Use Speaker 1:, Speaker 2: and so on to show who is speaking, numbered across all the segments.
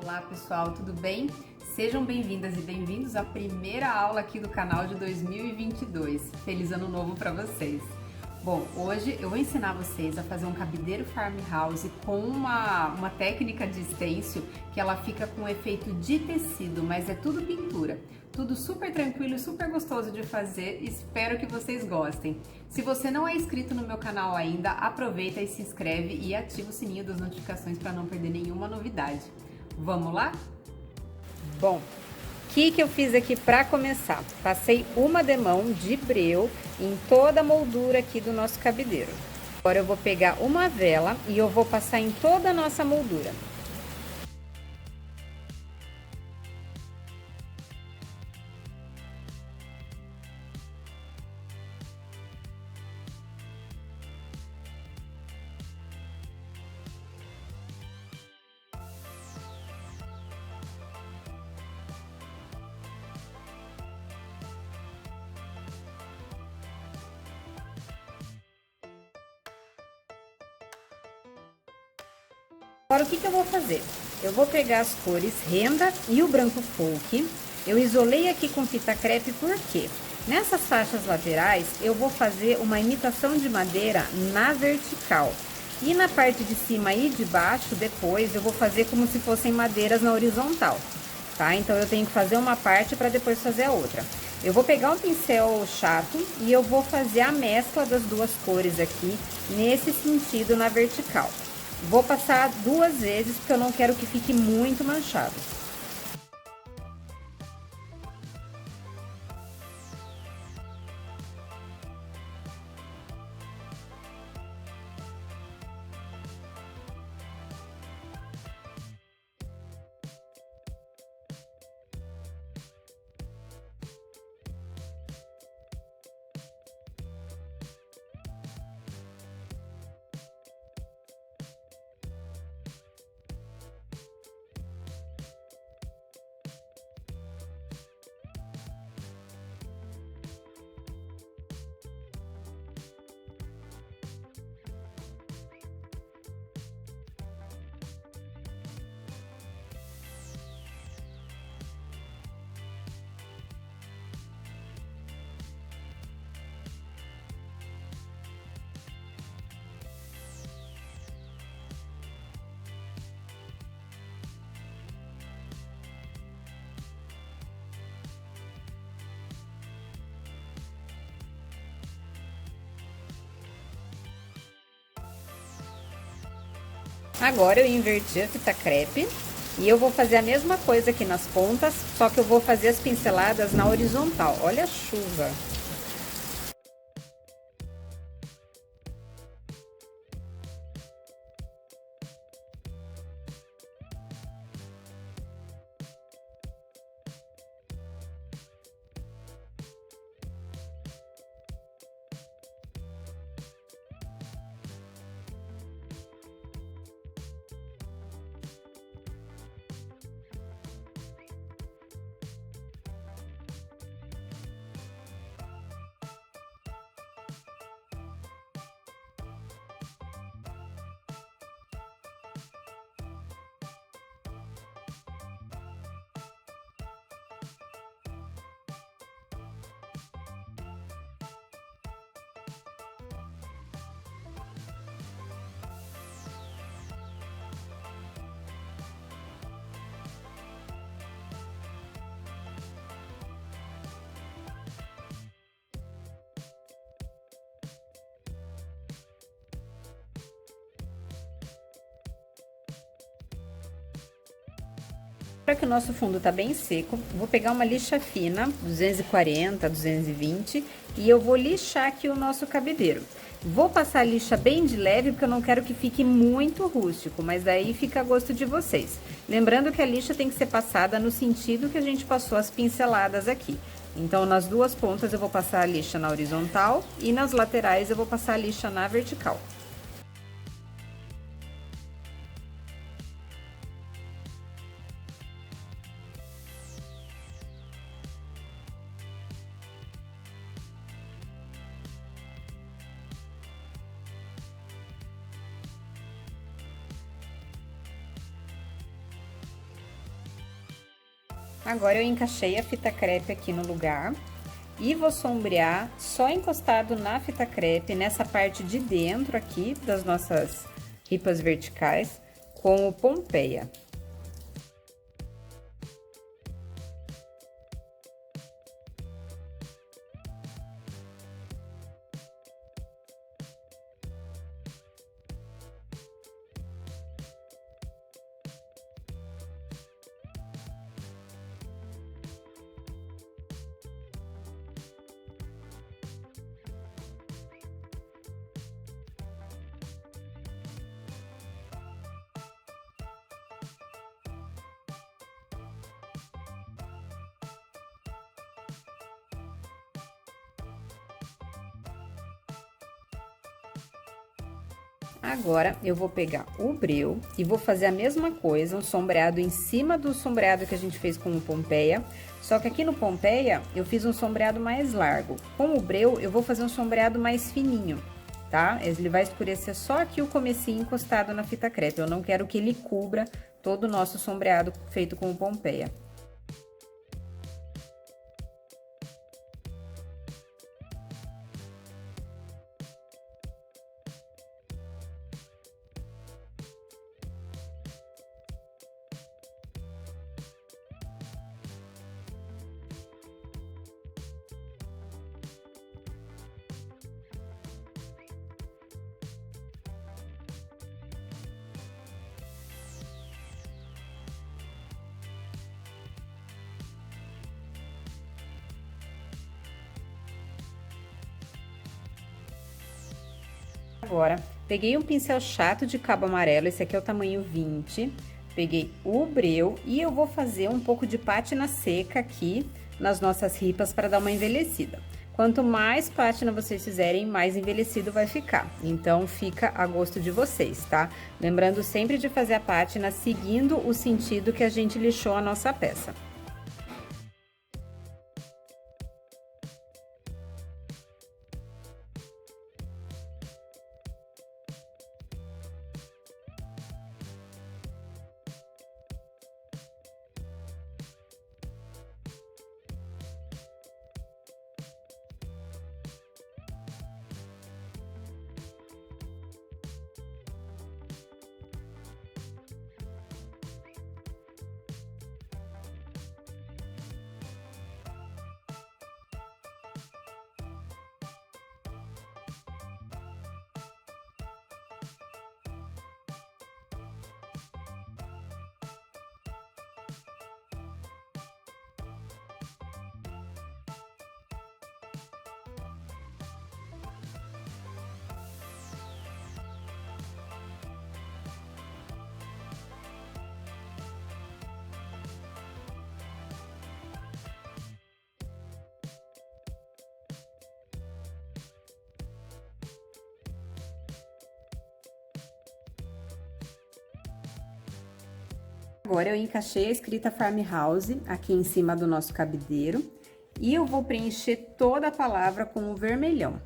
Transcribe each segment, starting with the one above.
Speaker 1: Olá pessoal, tudo bem? Sejam bem-vindas e bem-vindos à primeira aula aqui do canal de 2022. Feliz ano novo para vocês! Bom, hoje eu vou ensinar vocês a fazer um cabideiro farmhouse com uma técnica de stencil que ela fica com efeito de tecido, mas é tudo pintura. Tudo super tranquilo e super gostoso de fazer, espero que vocês gostem. Se você não é inscrito no meu canal ainda, aproveita e se inscreve e ativa o sininho das notificações para não perder nenhuma novidade. Vamos lá? Bom, o que eu fiz aqui para começar? Passei uma demão de breu em toda a moldura aqui do nosso cabideiro. Agora eu vou pegar uma vela e eu vou passar em toda a nossa moldura. Agora o que eu vou fazer? Eu vou pegar as cores renda e o branco folk. Eu isolei aqui com fita crepe porque nessas faixas laterais eu vou fazer uma imitação de madeira na vertical. E na parte de cima e de baixo, depois, eu vou fazer como se fossem madeiras na horizontal, tá? Então eu tenho que fazer uma parte para depois fazer a outra. Eu vou pegar um pincel chato e eu vou fazer a mescla das duas cores aqui, nesse sentido na vertical. Vou passar duas vezes, porque eu não quero que fique muito manchado. Agora eu inverti a fita crepe e eu vou fazer a mesma coisa aqui nas pontas, só que eu vou fazer as pinceladas na horizontal. Olha a chuva! Para que o nosso fundo tá bem seco, vou pegar uma lixa fina, 240, 220, e eu vou lixar aqui o nosso cabideiro. Vou passar a lixa bem de leve, porque eu não quero que fique muito rústico, mas daí fica a gosto de vocês. Lembrando que a lixa tem que ser passada no sentido que a gente passou as pinceladas aqui. Então, nas duas pontas eu vou passar a lixa na horizontal e nas laterais eu vou passar a lixa na vertical. Agora eu encaixei a fita crepe aqui no lugar e vou sombrear só encostado na fita crepe, nessa parte de dentro aqui das nossas ripas verticais, com o Pompeia. Agora, eu vou pegar o breu e vou fazer a mesma coisa, um sombreado em cima do sombreado que a gente fez com o Pompeia. Só que aqui no Pompeia, eu fiz um sombreado mais largo. Com o breu, eu vou fazer um sombreado mais fininho, tá? Ele vai escurecer só aqui o comecinho encostado na fita crepe. Eu não quero que ele cubra todo o nosso sombreado feito com o Pompeia. Agora, peguei um pincel chato de cabo amarelo, esse aqui é o tamanho 20, peguei o breu e eu vou fazer um pouco de pátina seca aqui nas nossas ripas para dar uma envelhecida. Quanto mais pátina vocês fizerem, mais envelhecido vai ficar. Então, fica a gosto de vocês, tá? Lembrando sempre de fazer a pátina seguindo o sentido que a gente lixou a nossa peça. Agora, eu encaixei a escrita Farmhouse aqui em cima do nosso cabideiro e eu vou preencher toda a palavra com o vermelhão.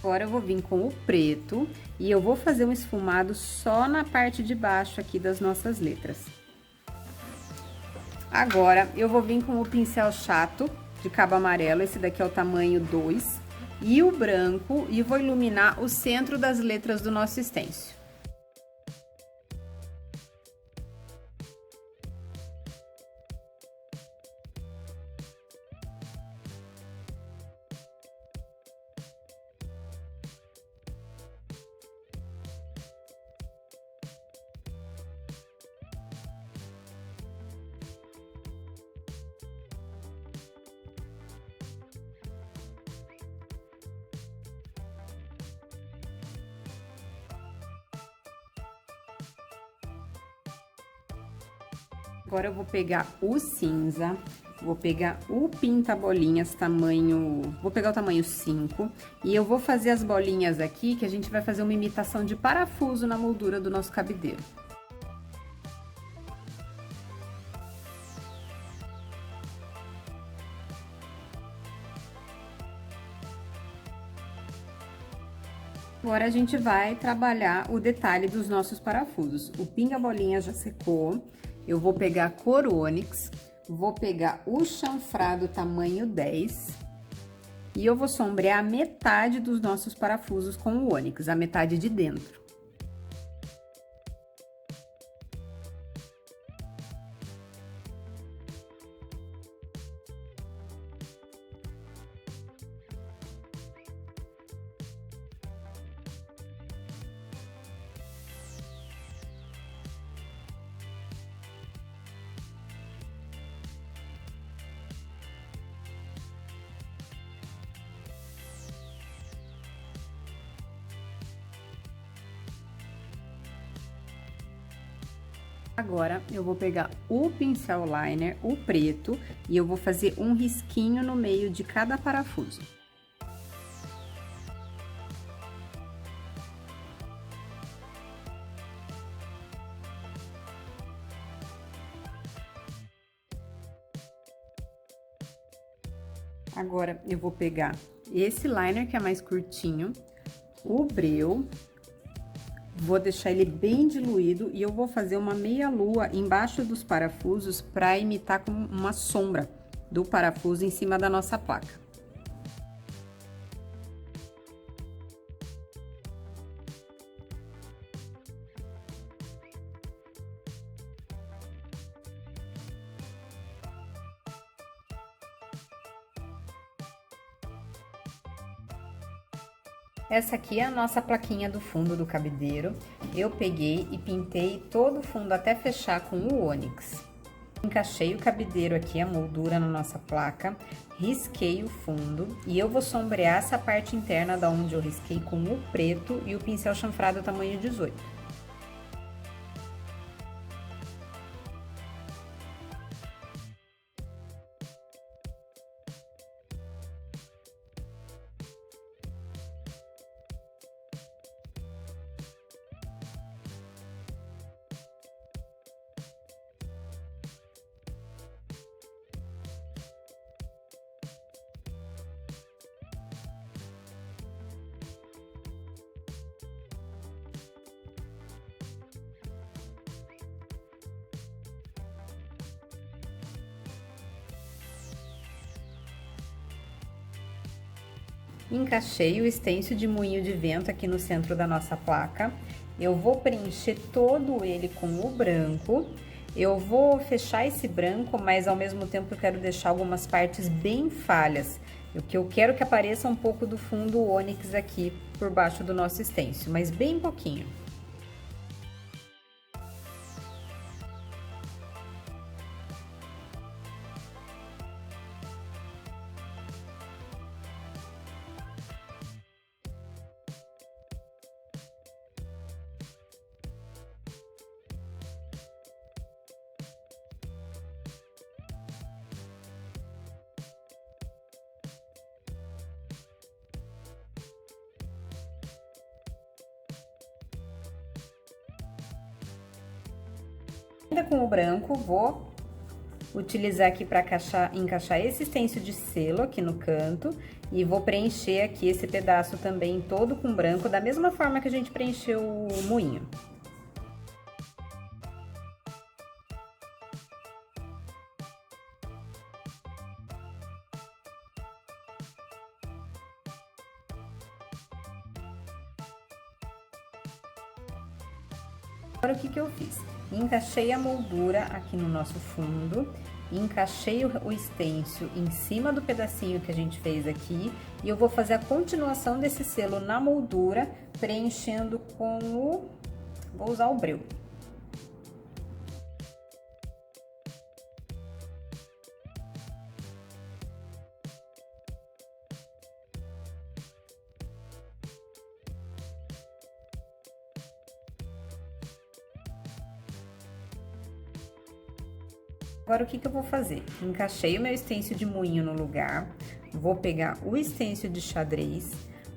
Speaker 1: Agora eu vou vir com o preto e eu vou fazer um esfumado só na parte de baixo aqui das nossas letras. Agora eu vou vir com o pincel chato de cabo amarelo, esse daqui é o tamanho 2, e o branco, e vou iluminar o centro das letras do nosso stencil. Agora eu vou pegar o cinza Vou pegar o pinta-bolinhas vou pegar o tamanho 5 e eu vou fazer as bolinhas aqui, que a gente vai fazer uma imitação de parafuso na moldura do nosso cabideiro. Agora a gente vai trabalhar o detalhe dos nossos parafusos. O pinga-bolinha já secou, eu vou pegar a cor ônix, vou pegar o chanfrado tamanho 10 e eu vou sombrear a metade dos nossos parafusos com o ônix, a metade de dentro. Agora, eu vou pegar o pincel liner, o preto, e eu vou fazer um risquinho no meio de cada parafuso. Agora, eu vou pegar esse liner que é mais curtinho, o breu, vou deixar ele bem diluído e eu vou fazer uma meia-lua embaixo dos parafusos para imitar com uma sombra do parafuso em cima da nossa placa. Essa aqui é a nossa plaquinha do fundo do cabideiro. Eu peguei e pintei todo o fundo até fechar com o ônix. Encaixei o cabideiro aqui, a moldura na nossa placa, risquei o fundo e eu vou sombrear essa parte interna da onde eu risquei com o preto e o pincel chanfrado tamanho 18. Encaixei o stencil de moinho de vento aqui no centro da nossa placa. Eu vou preencher todo ele com o branco. Eu vou fechar esse branco, mas ao mesmo tempo eu quero deixar algumas partes bem falhas. O que eu quero que apareça um pouco do fundo ônix aqui por baixo do nosso stencil, mas bem pouquinho. Ainda com o branco, vou utilizar aqui para encaixar esse stencil de selo aqui no canto e vou preencher aqui esse pedaço também todo com branco, da mesma forma que a gente preencheu o moinho. Agora, o que eu fiz? Encaixei a moldura aqui no nosso fundo, encaixei o stencil em cima do pedacinho que a gente fez aqui e eu vou fazer a continuação desse selo na moldura, preenchendo com o... vou usar o breu. Agora o que eu vou fazer? Encaixei o meu stencil de moinho no lugar, vou pegar o stencil de xadrez,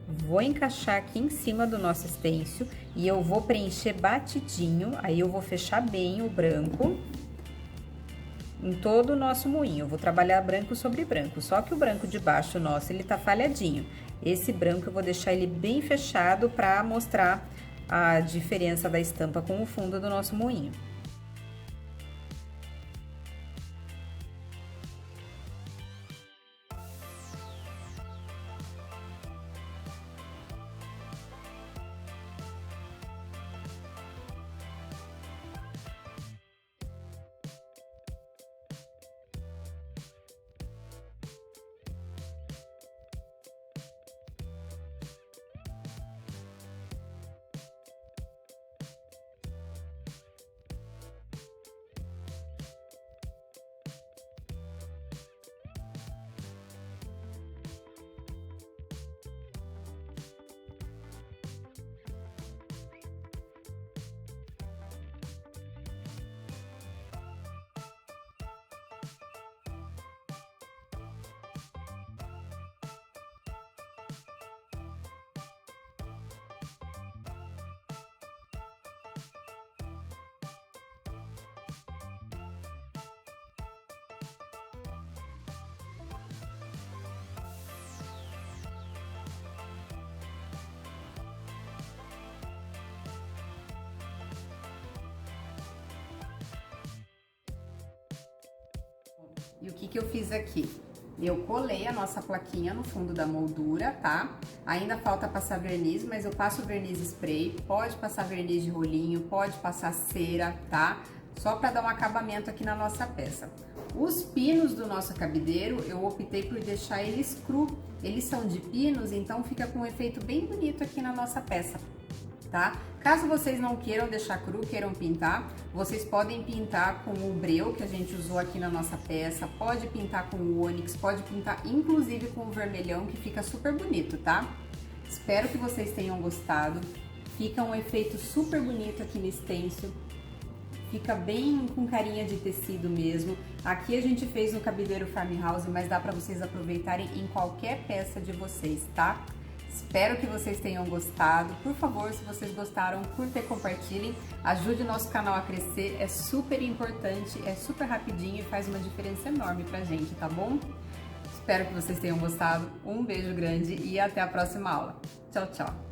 Speaker 1: vou encaixar aqui em cima do nosso stencil e eu vou preencher batidinho, aí eu vou fechar bem o branco em todo o nosso moinho. Eu vou trabalhar branco sobre branco, só que o branco de baixo nosso, ele tá falhadinho. Esse branco eu vou deixar ele bem fechado para mostrar a diferença da estampa com o fundo do nosso moinho. E o que eu fiz aqui? Eu colei a nossa plaquinha no fundo da moldura, tá? Ainda falta passar verniz, mas eu passo verniz spray, pode passar verniz de rolinho, pode passar cera, tá? Só para dar um acabamento aqui na nossa peça. Os pinos do nosso cabideiro, eu optei por deixar eles cru. Eles são de pinos, então fica com um efeito bem bonito aqui na nossa peça, tá? Caso vocês não queiram deixar cru, queiram pintar, vocês podem pintar com o breu que a gente usou aqui na nossa peça, pode pintar com o ônix, pode pintar inclusive com o vermelhão, que fica super bonito, tá? Espero que vocês tenham gostado. Fica um efeito super bonito aqui no stencil. Fica bem com carinha de tecido mesmo. Aqui a gente fez no cabideiro farmhouse, mas dá para vocês aproveitarem em qualquer peça de vocês, tá? Espero que vocês tenham gostado. Por favor, se vocês gostaram, curta e compartilhem. Ajude o nosso canal a crescer, é super importante, é super rapidinho e faz uma diferença enorme pra gente, tá bom? Espero que vocês tenham gostado. Um beijo grande e até a próxima aula. Tchau, tchau!